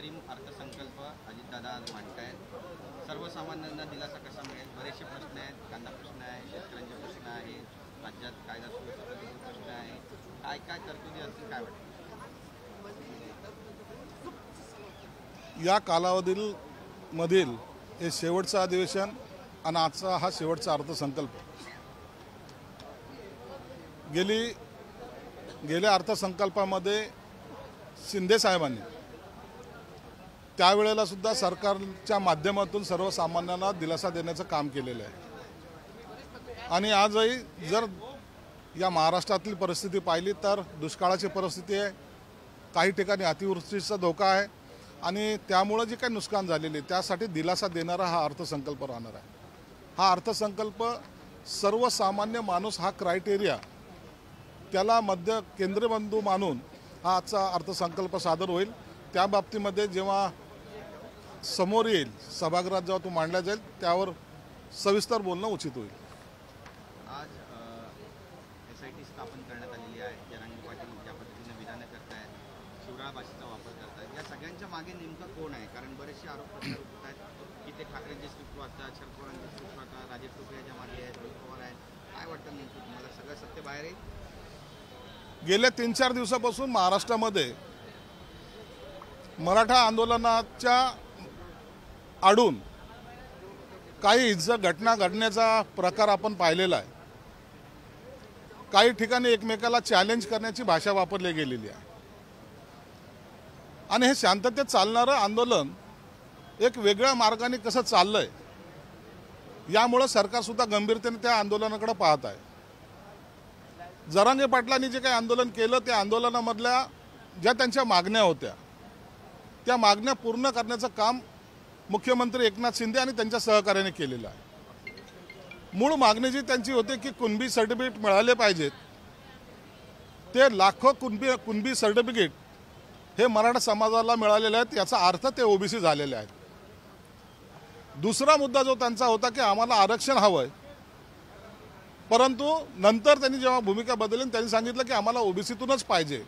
अंतरिम अर्थसंकल्प अजितदादा आज मांडतायत। सर्वसामान्यांना दिलासा कसा मिळेल? बरेचसे प्रश्न आहेत, कांदा प्रश्न आहे, शेतकऱ्यांचे प्रश्न आहे, राज्यात कायदा सुव्यवस्थेचे प्रश्न आहे, काय काय तरतुदी असतील काय वाटतं? या कालावधीमधील हे शेवटचं अधिवेशन आणि आजचा हा शेवटचा अर्थसंकल्प। गेल्या अर्थसंकल्पामध्ये शिंदे साहेबांनी त्यावेळेला सुद्धा सरकारच्या माध्यमातून सर्वसामान्यांना दिलासा देण्याचं काम केलेलं आहे। आणि आजही जर या महाराष्ट्रातली परिस्थिती पाहिली तर दुष्काळाची परिस्थिती आहे, काही ठिकाणी अतिवृष्टीचा धोका आहे आणि त्यामुळे जे काही नुकसान झालेले त्यासाठी दिलासा देणारा हा अर्थसंकल्प राहणार आहे। हा अर्थसंकल्प सर्वसामान्य माणूस हा क्रायटेरिया त्याला केंद्रबिंदू मानून हा आजचा अर्थसंकल्प सादर होईल। त्या बाबतीमध्ये जेव्हा समोर येईल सभागृहात जेव्हा तो मांडला जाईल त्यावर सविस्तर बोलणं उचित होईल। आज SIT स्थापन करण्यात आलेली आहे। जरांगे पाटील ज्या पद्धतीने विधानं करतायत, शिवराळ भाषेचा वापर करतायत, या सगळ्यांच्या मागे नेमकं कोण आहे? कारण बरेचसे आरोप प्रत्यारोप होत आहेत की ते ठाकरेंचे स्वीकृत असतात, शरद पवारांचे स्वीकृत असतात, राजेश टोपे याच्या मागे आहेत, रोहित पवार आहेत। काय वाटतं नेमकं तुम्हाला? सगळं सत्य बाहेर येईल? गेल्या 3-4 दिवसापासून महाराष्ट्रामध्ये मराठा आंदोलनाच्या आडून काही घटना घडण्याचा प्रकार आपण पाहिलेला आहे। काही ठिकाणी एकमेकाला चॅलेंज करण्याची भाषा वापरली गेलेली आहे आणि हे शांततेत चालणारं आंदोलन एक वेगळ्या मार्गाने कसं चाललंय यामुळे सरकार सुद्धा गंभीरतेने त्या आंदोलनाकडे पाहत आहे। जरांगे पाटलांनी जे काही आंदोलन केलं त्या आंदोलनामधल्या ज्या त्यांच्या मागण्या होत्या त्या मागण्या पूर्ण करण्याचं काम मुख्यमंत्री एकनाथ शिंदे आणि त्यांच्या सहकार्याने केलेलं आहे। मूळ मागणी जी त्यांची होती की कुणबी सर्टिफिकेट मिळाले पाहिजेत, ते लाखो कुणबी सर्टिफिकेट हे मराठा समाजाला मिळालेले आहेत, याचा अर्थ ते OBC झालेले आहेत। दुसरा मुद्दा जो त्यांचा होता की आम्हाला आरक्षण हवंय, परंतु नंतर त्यांनी जेव्हा भूमिका बदलली त्यांनी सांगितलं की आम्हाला OBCतूनच पाहिजे।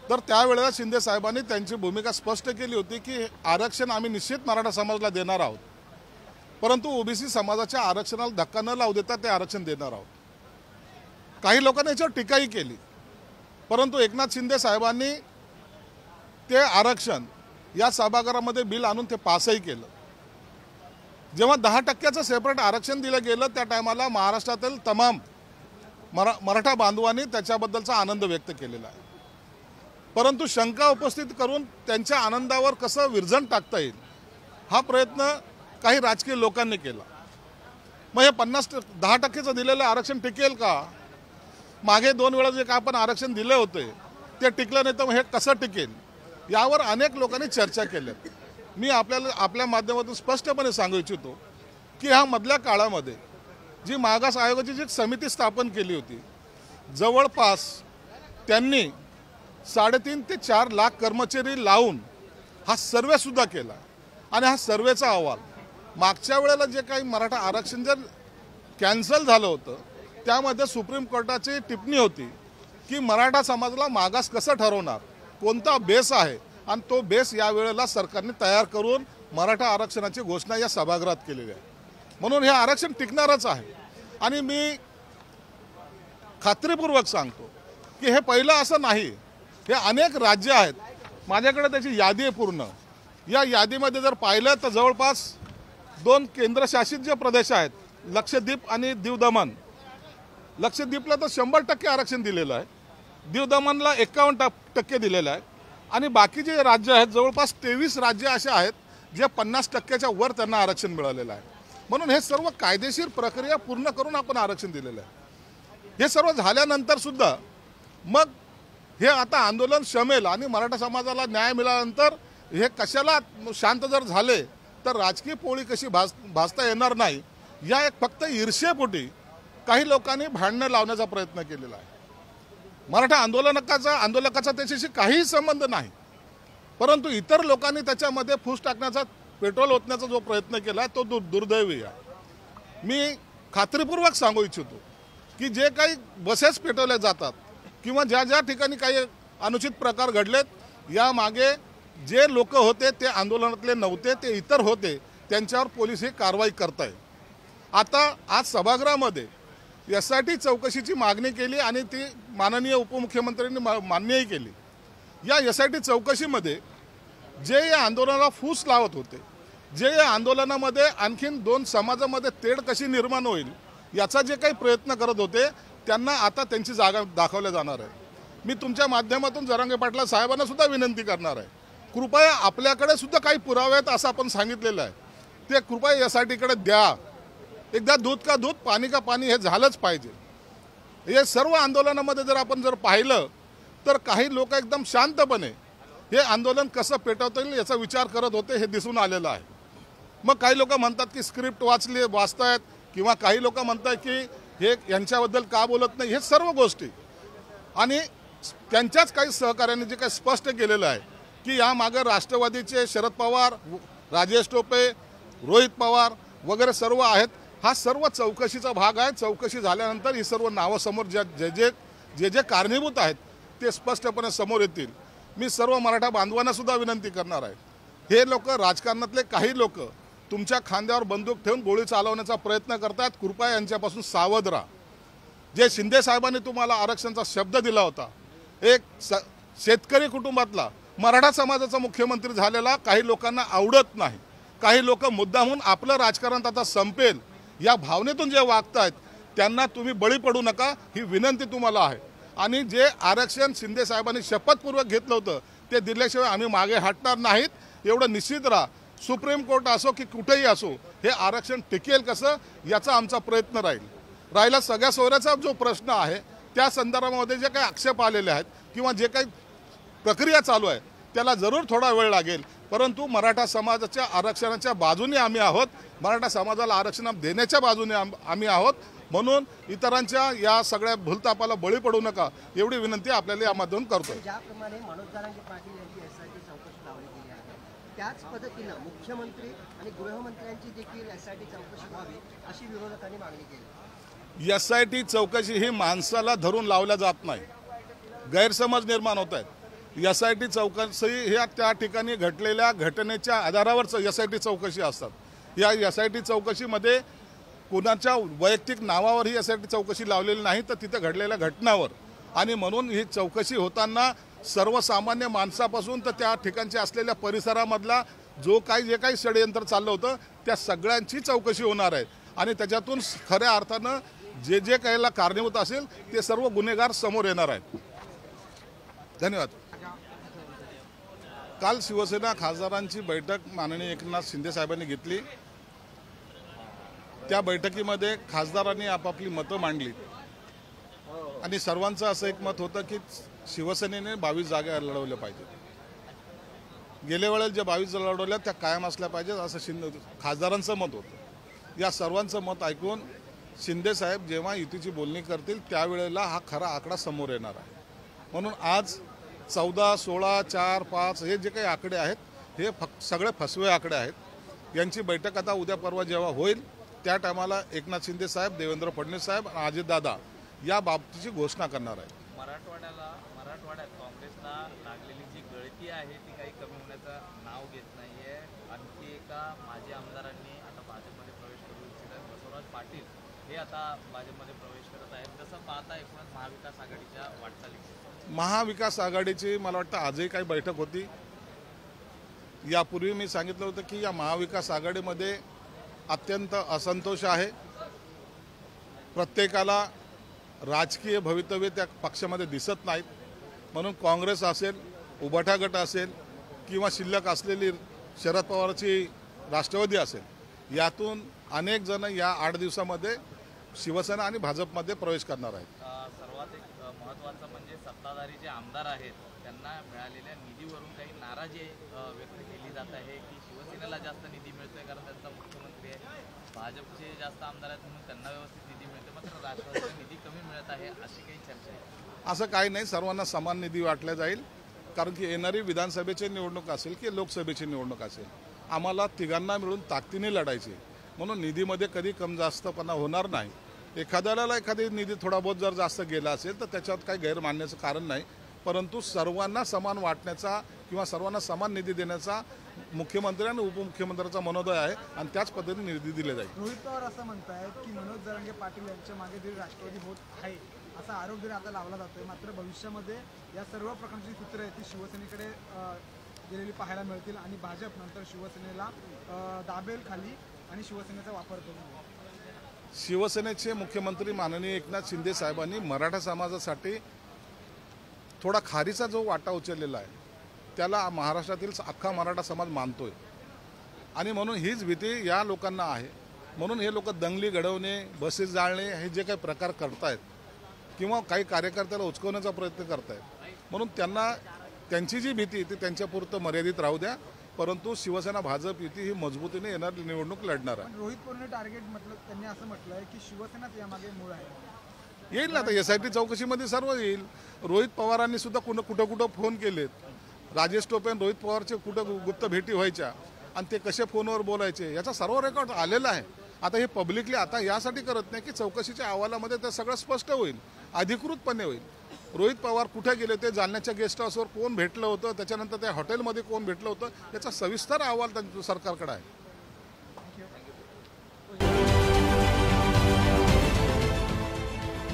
तर त्यावेळेला शिंदे साहेबांनी त्यांची भूमिका स्पष्ट केली होती की आरक्षण आम्ही निश्चित मराठा समाजाला देणार आहोत, परंतु OBC समाजाच्या आरक्षणाला धक्का न लावू देता ते आरक्षण देणार आहोत। काही लोकांनी याच्यावर टीकाही केली, परंतु एकनाथ शिंदे साहेबांनी ते आरक्षण या सभागृहामध्ये बिल आणून ते पासही केलं। जेव्हा 10% सेपरेट आरक्षण दिलं गेलं त्या टायमाला महाराष्ट्रातील तमाम मराठा बांधवांनी त्याच्याबद्दलचा आनंद व्यक्त केलेला आहे, परंतु शंका उपस्थित करून त्यांच्या आनंदावर कसं विरजण टाकता येईल हा प्रयत्न काही राजकीय लोकांनी केला। मग हे 10% दिलेलं आरक्षण टिकेल का? मागे 2 वेळा जे काय आपण आरक्षण दिले होते ते टिकलं नाही तर हे कसं टिकेल यावर अनेक लोकांनी चर्चा केल्या। मी आपल्या माध्यमातून स्पष्टपणे सांगू इच्छितो की ह्या मधल्या काळामध्ये जी मागास आयोगाची जी समिती स्थापन केली होती, जवळपास त्यांनी 3.5 ते 4 लाख कर्मचारी लावून हा सर्वे सुद्धा केला आणि हा सर्वेचा अहवाल मागच्या वेळेला जे काही मराठा आरक्षण जर कॅन्सल झालं होतं त्यामध्ये सुप्रीम कोर्टाची टिप्पणी होती की मराठा समाजाला मागास कसं ठरवणार, कोणता बेस आहे, आणि तो बेस यावेळेला सरकारने तयार करून मराठा आरक्षणाची घोषणा या सभागृहात केलेली आहे। म्हणून हे आरक्षण टिकणारच आहे आणि मी खात्रीपूर्वक सांगतो की हे पहिलं असं नाही, हे अनेक राज्य आहेत, माझ्याकडे त्याची यादी आहे पूर्ण। या यादीमध्ये जर पाहिलं तर जवळपास 2 केंद्रशासित जे प्रदेश आहेत, लक्षद्वीप आणि दीव दमण, लक्षद्वीपला तर 100% आरक्षण दिलेलं आहे, दीव दमणला 51% दिलेलं आहे आणि बाकी जे राज्य आहेत जवळपास 23 राज्य असे आहेत जे 50%च्या वर त्यांना आरक्षण मिळालेलं आहे। म्हणून हे सर्व कायदेशीर प्रक्रिया पूर्ण करून आपण आरक्षण दिलेलं आहे। हे सर्व झाल्यानंतर सुद्धा मग हे आता आंदोलन शमेल आणि मराठा समाजाला न्याय मिळाल्यानंतर हे कशाला शांत जर झाले तर राजकीय पोळी कशी भासता येणार नाही, या एक फक्त ईर्ष्येपोटी काही लोकांनी भांडणं लावण्याचा प्रयत्न केलेला आहे। मराठा आंदोलकाचा त्याच्याशी काहीही संबंध नाही, परंतु इतर लोकांनी त्याच्यामध्ये फूस टाकण्याचा, पेट्रोल ओतण्याचा जो प्रयत्न केला तो दुर्दैवी आहे। मी खात्रीपूर्वक सांगू इच्छितो की जे काही बसेस पेटवल्या जातात किंवा ज्या ज्या ठिकाणी काही अनुचित प्रकार घडलेत या मागे जे लोक होते ते आंदोलनातले नव्हते, ते इतर होते, त्यांच्यावर पोलीस ही कारवाई करत आहे. आता आज सभागृहामध्ये यासाठी चौकशीची मागणी केली आणि ती माननीय उपमुख्यमंत्र्यांनी मान्यही केली. या SIT चौकशीमध्ये जे या आंदोलनाला फूस लावत होते, जे या आंदोलनामध्ये आणखीन दोन समाजामध्ये तेढ कशी निर्माण होईल याचा जे काही प्रयत्न करत होते त्यांना आता त्यांची जागा दाखवल्या जाणार आहे. मी तुमच्या माध्यमातून जरांगे पाटील साहेबांना सुद्धा विनंती करणार आहे, कृपया आपल्याकडे सुद्धा काही पुरावे आहेत असं आपण सांगितलेलं आहे, ते कृपया SITकडे द्या. एकदा दूध का दूध पाणी का पाणी हे झालंच पाहिजे. हे सर्व आंदोलनामध्ये जर आपण पाहिलं तर काही लोक एकदम शांतपणे हे आंदोलन कसं पेटवता येईल याचा विचार करत होते, हे दिसून आलेलं आहे. मग काही लोक म्हणतात की स्क्रिप्ट वाचतायत किंवा काही लोक म्हणतात की हे यांच्याबद्दल का बोलत नाही. हे सर्व गोष्टी आणि त्यांच्याच काही सहकार्याने जे काही स्पष्ट केलेलं आहे की यामागे राष्ट्रवादीचे शरद पवार, राजेश टोपे, रोहित पवार वगैरे सर्व आहेत. हा सर्व चौकशीचा भाग आहे. चौकशी झाल्यानंतर ही सर्व नावं समोर जे कारणीभूत आहेत ते स्पष्टपणे समोर येतील. मी सर्व मराठा बांधवांना सुद्धा विनंती करणार आहे, हे लोक राजकारणातले काही लोक तुमच्या खांद्यावर बंदूक ठेवून गोळी चालवण्याचा प्रयत्न करतात. कृपया यांच्यापासून सावध राहा. जे शिंदे साहेबांनी तुम्हाला आरक्षणाचा शब्द दिला होता, एक शेतकरी कुटुंबातला मराठा समाजाचा मुख्यमंत्री झालेला काही लोकांना आवडत नाही. काही लोक मुद्दामून आपलं राजकारण आता संपेल या भावनेतून जे वागतायत त्यांना तुम्ही बळी पडू नका, ही विनंती तुम्हाला आहे. आणि जे आरक्षण शिंदे साहेबांनी शपथपूर्वक घेतलं होतं ते दिल्याशिवाय आम्ही मागे हटणार नाहीत. एवढं निश्चित राहा. सुप्रीम कोर्ट असो की कुठेही असो, हे आरक्षण टिकेल कसं याचा आमचा प्रयत्न राहिला. सगळ्या सोयऱ्याचा जो प्रश्न आहे त्या संदर्भामध्ये जे काही आक्षेप आलेले आहेत किंवा जे काही प्रक्रिया चालू आहे त्याला जरूर थोडा वेळ लागेल, परंतु मराठा समाजाच्या आरक्षणाच्या बाजूने आम्ही आहोत. मराठा समाजाला आरक्षण देण्याच्या बाजूने आम्ही आहोत. म्हणून इतरांच्या या सगळ्या भूलतापाला बळी पडू नका एवढी विनंती आपल्याला यामधून करतोय. ज्याप्रमाणे मनोज जरांगे पाटील यांची SIT चौकशी लावली गेली आहे, त्याच पद्धतीनं मुख्यमंत्री आणि गृहमंत्र्यांची देखील SIT चौकशी व्हावी अशी विरोधकांनी मागणी केली. SIT चौकशी ही माणसाला धरून लावल्या जात नाही, गैरसमज निर्माण होत आहेत. SIT चौकशी ह्या त्या ठिकाणी घडलेल्या घटनेच्या आधारावर SIT चौकशी असतात. या SIT चौकशीमध्ये कुणाच्या वैयक्तिक नावावर ही SIT चौकशी लावलेली नाही, तर तिथे घडलेल्या घटनावर. आणि म्हणून ही चौकशी होताना सर्वसामान्य माणसापासून तर त्या ठिकाणच्या असलेल्या परिसरामधला जे काही षडयंत्र चाललं होतं त्या सगळ्यांची चौकशी होणार आहे. आणि त्याच्यातून खऱ्या अर्थानं जे काहीला कारणीभूत असेल ते सर्व गुन्हेगार समोर येणार आहेत. धन्यवाद. काल शिवसेना खासदारांची बैठक माननीय एकनाथ शिंदे साहेबांनी घेतली. त्या बैठकीमध्ये खासदारांनी आपापली मतं मांडली आणि सर्वांचं असं एक मत होतं की शिवसेनेने 22 जागा लढवल्या पाहिजेत. गेल्या वेळेला ज्या 22 लढवल्या त्या कायम असल्या पाहिजेत असं खासदारांचं मत होतं. या सर्वांचं मत ऐकून शिंदे साहेब जेव्हा युतीची बोलणी करतील त्यावेळेला हा खरा आकडा समोर येणार आहे. म्हणून आज 14, 16, 4, 5 हे जे काही आकडे आहेत हे सगळे फसवे आकडे आहेत. यांची बैठक आता उद्या परवा जेव्हा होईल त्या टायमाला एकनाथ शिंदे साहेब, देवेंद्र फडणवीस साहेब आणि अजितदादा या बाबतीची घोषणा करणार आहे. मराठवाड्यात काँग्रेसला लागलेली जी गळती आहे ती काही कमी होण्याचं नाव घेत नाहीये. आणखी एका माजी आमदारांनी आता भाजपमध्ये प्रवेश करू इच्छितात. बसवराज पाटील हे आता भाजपमध्ये प्रवेश करत आहेत. कसं पाहता एकूणच महाविकास आघाडीच्या वाटचाली? महाविकास आघाडीची मला वाटतं आजही काही बैठक होती. यापूर्वी मी सांगितलं होतं की या महाविकास आघाडीमध्ये अत्यंत असंतोष आहे. प्रत्येकाला राजकीय भवितव्य त्या पक्षामध्ये दिसत नाहीत. म्हणून काँग्रेस असेल, उभाटा गट असेल किंवा शिल्लक असलेली शरद पवारची राष्ट्रवादी असेल, यातून अनेक जण या 8 दिवसामध्ये शिवसेना आणि भाजपमध्ये प्रवेश करणार आहेत. सर्वात एक महत्त्वाचं म्हणजे सत्ताधारी जे आमदार आहेत त्यांना मिळालेल्या निधीवरून काही नाराजी व्यक्त केली जात आहे की शिवसेनेला जास्त निधी मिळतोय कारण त्यांचा मुख्यमंत्री आहे. भाजपचे जास्त आमदार आहेत म्हणून त्यांना व्यवस्थित निधी मिळते, मात्र राष्ट्रवादीला निधी कमी मिळत आहे अशी काही चर्चा आहे. असं काही नाही, सर्वांना समान निधी वाटला जाईल. कारण की येणारी विधानसभेची निवडणूक असेल की लोकसभेची निवडणूक असेल, आम्हाला तिघांना मिळून ताकदीने लढायची. म्हणून निधीमध्ये कधी कम जास्तपणा होणार नाही. एखाद्याला एखादी निधी थोडा बहुत जर जास्त गेला असेल तर त्याच्यात काही गैर मानण्याचं कारण नाही, परंतु सर्वांना समान वाटण्याचा किंवा सर्वांना समान निधी देण्याचा मुख्यमंत्री आणि उपमुख्यमंत्र्यांचा मनोदय आहे आणि त्याच पद्धतीने निधी दिले जाईल. रोहित पवार असं म्हणतायत की मनोज जरांगे पाटील यांच्या मागे जरी राष्ट्रवादी होत आहे असा आरोप जरी आता लावला जातोय, मात्र भविष्यामध्ये या सर्व प्रकारची सूत्र आहेत ती शिवसेनेकडे गेलेली पाहायला मिळतील आणि भाजप नंतर शिवसेनेला दाबेल खाली आणि शिवसेनेचा वापर करून. शिवसेनेचे मुख्यमंत्री माननीय एकनाथ शिंदे साहेबांनी मराठा समाजासाठी थोडा खारीचा जो वाटा उचललेला आहे त्याला महाराष्ट्रातील अख्खा मराठा समाज मानतोय आणि म्हणून हीच भीती या लोकांना आहे. म्हणून हे लोक दंगली घडवणे, बसेस जाळणे हे जे काही प्रकार करतायत किंवा काही कार्यकर्त्याला उचकवण्याचा प्रयत्न करतायत, म्हणून त्यांना त्यांची जी भीती ती त्यांच्यापुरतं मर्यादित राहू द्या. परंतु शिवसेना भाजप युती ही मजबूतीने येणार निवडणूक लढणार आहे. रोहित पवारांनी टार्गेट म्हटलं, त्यांनी असं म्हटलंय की शिवसेनाच यामागे मूळ आहे. येईल ना, आता SIT चौकशीमध्ये सर्व येईल. रोहित पवारांनी सुद्धा कुठं फोन केलेत. राजेश टोपे आणि रोहित पवारचे कुठं गुप्त भेटी व्हायच्या आणि ते कसे फोनवर बोलायचे याचा सर्व रेकॉर्ड आलेला आहे. आता हे पब्लिकली आता यासाठी करत नाही की चौकशीच्या अहवालामध्ये ते सगळं स्पष्ट होईल, अधिकृतपणे होईल. रोहित पवार कुठे गेले ते, जालन्याच्या गेस्ट हाऊसवर कोण भेटलं होतं, त्याच्यानंतर त्या हॉटेलमध्ये कोण भेटलं होतं याचा सविस्तर अहवाल सरकारकडे आहे.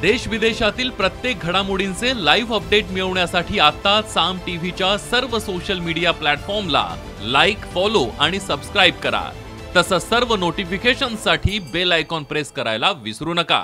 देश विदेशातील प्रत्येक घडामोडींचे लाईव्ह अपडेट मिळवण्यासाठी आता साम टीव्हीच्या सर्व सोशल मीडिया प्लॅटफॉर्मला लाईक, फॉलो आणि सबस्क्राईब करा. तसंच सर्व नोटिफिकेशनसाठी बेल आयकॉन प्रेस करायला विसरू नका.